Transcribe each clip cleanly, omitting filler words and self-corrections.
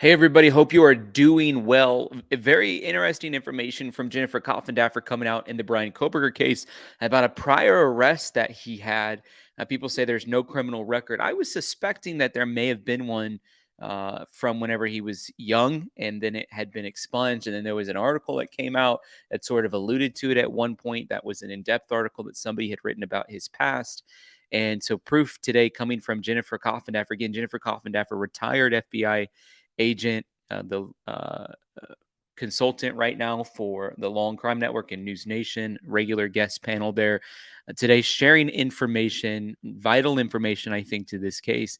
Hey, everybody. Hope you are doing well. Very interesting information from Jennifer Coffindaffer coming out in the Bryan Kohberger case about a prior arrest that he had. People say there's no criminal record. I was suspecting that there may have been one from whenever he was young, and then it had been expunged. And then there was an article that came out that sort of alluded to it at one point. That was an in depth article that somebody had written about his past. And so, proof today coming from Jennifer Coffindaffer. Again, Jennifer Coffindaffer, retired FBI agent, the consultant right now for the Long Crime Network and News Nation, regular guest panel there today, sharing information, vital information, I think, to this case.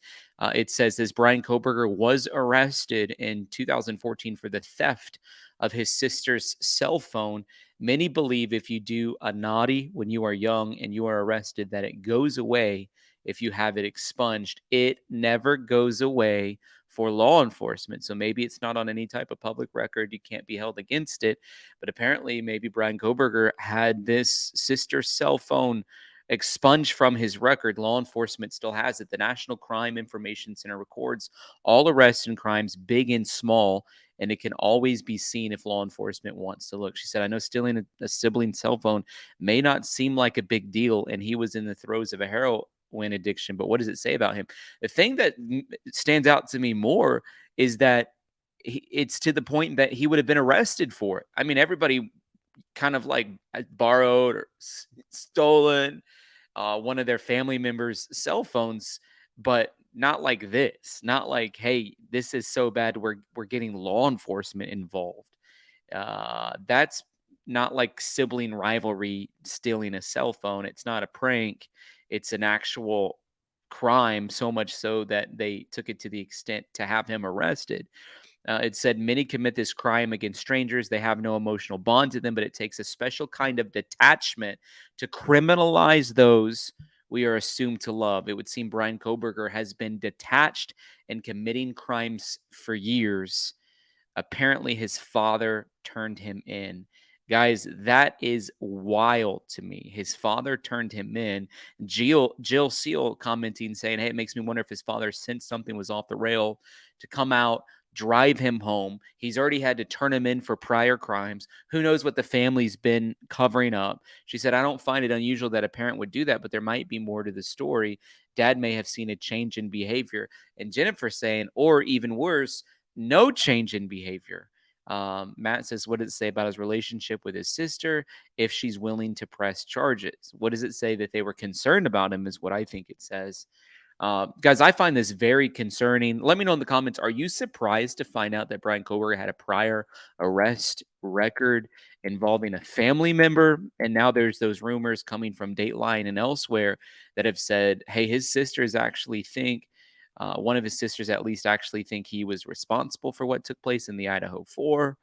It says this: Bryan Kohberger was arrested in 2014 for the theft of his sister's cell phone. Many believe if you do a naughty when you are young and you are arrested, that it goes away if you have it expunged. It never goes away for law enforcement. So maybe it's not on any type of public record. You can't be held against it. But apparently, maybe Bryan Kohberger had this sister's cell phone expunged from his record. Law enforcement still has it. The National Crime Information Center records all arrests and crimes, big and small, and it can always be seen if law enforcement wants to look. She said, I know stealing a sibling's cell phone may not seem like a big deal, and he was in the throes of a heroin addiction, but what does it say about him? The thing that stands out to me more is that it's to the point that he would have been arrested for it. I mean, everybody kind of like borrowed or stolen one of their family members' cell phones, but not like this. Not like, hey, this is so bad we're getting law enforcement involved. That's not like sibling rivalry stealing a cell phone. It's not a prank. It's an actual crime, so much so that they took it to the extent to have him arrested. It said many commit this crime against strangers. They have no emotional bond to them, but it takes a special kind of detachment to criminalize those we are assumed to love. It would seem Bryan Kohberger has been detached and committing crimes for years. Apparently, his father turned him in. Guys, that is wild to me. His father turned him in. Jill Seal commenting, saying, hey, it makes me wonder if his father sensed something was off the rail to come out, drive him home. He's already had to turn him in for prior crimes. Who knows what the family's been covering up? She said, I don't find it unusual that a parent would do that, but there might be more to the story. Dad may have seen a change in behavior. And Jennifer saying, or even worse, no change in behavior. Matt says, what does it say about his relationship with his sister if she's willing to press charges? What does it say that they were concerned about him, is what I think it says. Guys, I find this very concerning. Let me know in the comments. Are you surprised to find out that Bryan Kohberger had a prior arrest record involving a family member? And now there's those rumors coming from Dateline and elsewhere that have said, hey, his sisters actually think, one of his sisters at least actually think he was responsible for what took place in the Idaho 4.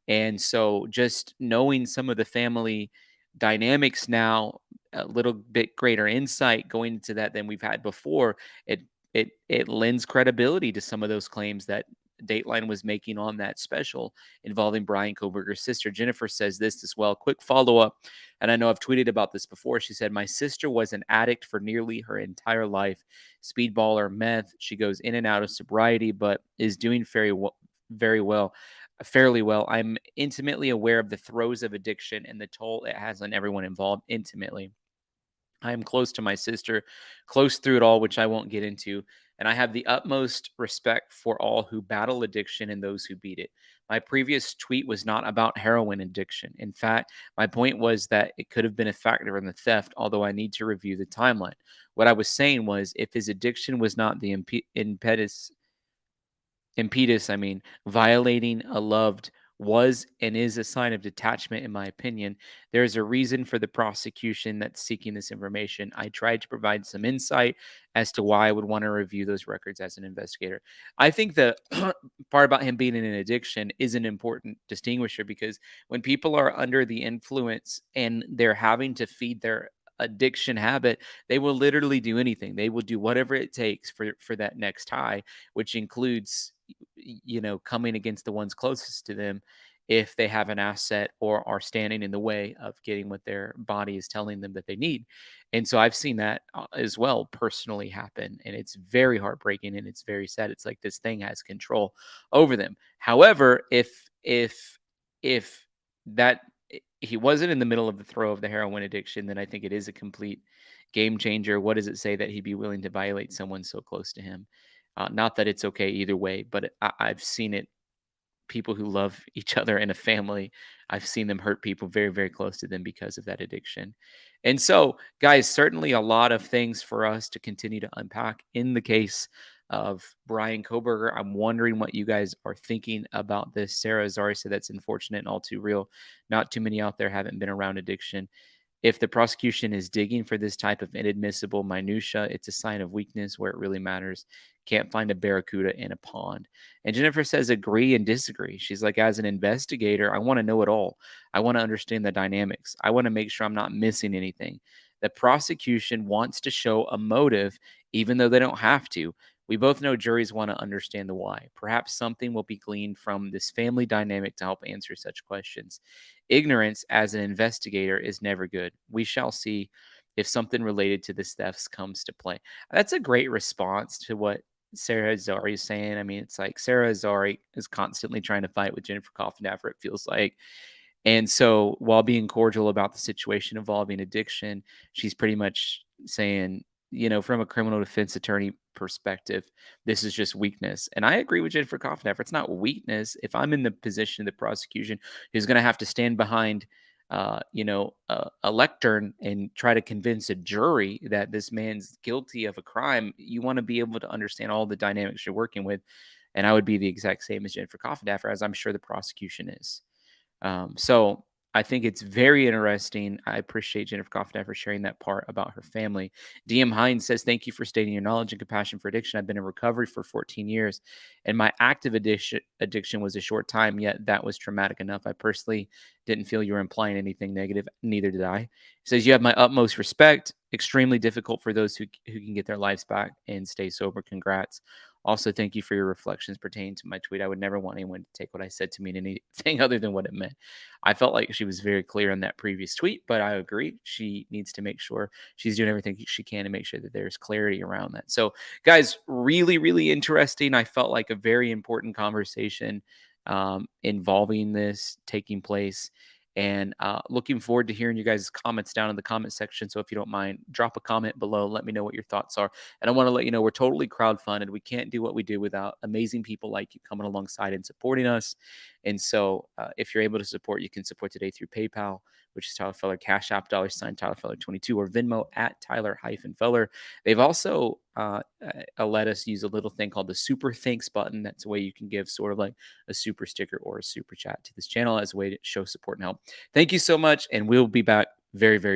And so just knowing some of the family dynamics now, a little bit greater insight going into that than we've had before, it it lends credibility to some of those claims that Dateline was making on that special involving Bryan Kohberger's sister. Jennifer says this as well. Quick follow up, and I know I've tweeted about this before. She said, my sister was an addict for nearly her entire life, speedballer, meth. She goes in and out of sobriety, but is doing very well, fairly well. I'm intimately aware of the throes of addiction and the toll it has on everyone involved. Intimately, I am close to my sister, close through it all, which I won't get into. And I have the utmost respect for all who battle addiction and those who beat it. My previous tweet was not about heroin addiction. In fact, my point was that it could have been a factor in the theft, although I need to review the timeline. What I was saying was if his addiction was not the impetus, I mean, violating a loved was and is a sign of detachment, in my opinion. There's a reason for the prosecution that's seeking this information. I tried to provide some insight as to why I would want to review those records as an investigator. I think the part about him being in an addiction is an important distinguisher, because when people are under the influence and they're having to feed their addiction habit, they will literally do anything. They will do whatever it takes for that next high, which includes coming against the ones closest to them. if they have an asset or are standing in the way of getting what their body is telling them that they need. And so I've seen that as well personally happen. And it's very heartbreaking and it's very sad. It's like this thing has control over them. However, if that he wasn't in the middle of the throw of the heroin addiction, then I think it is a complete game changer. What does it say that he'd be willing to violate someone so close to him? Not that it's okay either way, but I've seen it. People who love each other in a family, I've seen them hurt people very, very close to them because of that addiction. And so, guys, certainly a lot of things for us to continue to unpack in the case of Bryan Kohberger. I'm wondering what you guys are thinking about this. Sarah Azari said that's unfortunate and all too real. Not too many out there haven't been around addiction. If the prosecution is digging for this type of inadmissible minutia, it's a sign of weakness where it really matters. Can't find a barracuda in a pond. And Jennifer says agree and disagree. She's like, as an investigator, I want to know it all. I want to understand the dynamics. I want to make sure I'm not missing anything. The prosecution wants to show a motive, even though they don't have to. We both know juries want to understand the why. Perhaps something will be gleaned from this family dynamic to help answer such questions. Ignorance as an investigator is never good. We shall see if something related to this thefts comes to play. That's a great response to what Sarah Azari is saying. I mean, it's like Sarah Azari is constantly trying to fight with Jennifer Coffindaffer, it feels like. And so while being cordial about the situation involving addiction, she's pretty much saying, from a criminal defense attorney perspective, this is just weakness. And I agree with Jennifer Coffenheffer. It's not weakness. If I'm in the position of the prosecution who's going to have to stand behind, a lectern and try to convince a jury that this man's guilty of a crime, you want to be able to understand all the dynamics you're working with. And I would be the exact same as Jennifer Coffenheffer, as I'm sure the prosecution is. So I think it's very interesting. I appreciate Jennifer Coffin for sharing that part about her family. DM Hines says, thank you for stating your knowledge and compassion for addiction. I've been in recovery for 14 years, and my active addiction was a short time, yet that was traumatic enough. I personally didn't feel you were implying anything negative. Neither did I. He says, you have my utmost respect. Extremely difficult for those who can get their lives back and stay sober. Congrats. Also, thank you for your reflections pertaining to my tweet. I would never want anyone to take what I said to mean anything other than what it meant. I felt like she was very clear in that previous tweet, but I agree. She needs to make sure she's doing everything she can to make sure that there's clarity around that. So, guys, really, really interesting. I felt like a very important conversation involving this taking place. And looking forward to hearing you guys' comments down in the comment section. So if you don't mind, drop a comment below. Let me know what your thoughts are. And I want to let you know we're totally crowdfunded. We can't do what we do without amazing people like you coming alongside and supporting us. And so if you're able to support, you can support today through PayPal, which is Tyler Feller, Cash App, $ Tyler Feller 22, or Venmo at Tyler-Feller. They've also let us use a little thing called the Super Thanks button. That's a way you can give sort of like a super sticker or a super chat to this channel as a way to show support and help. Thank you so much, and we'll be back very, very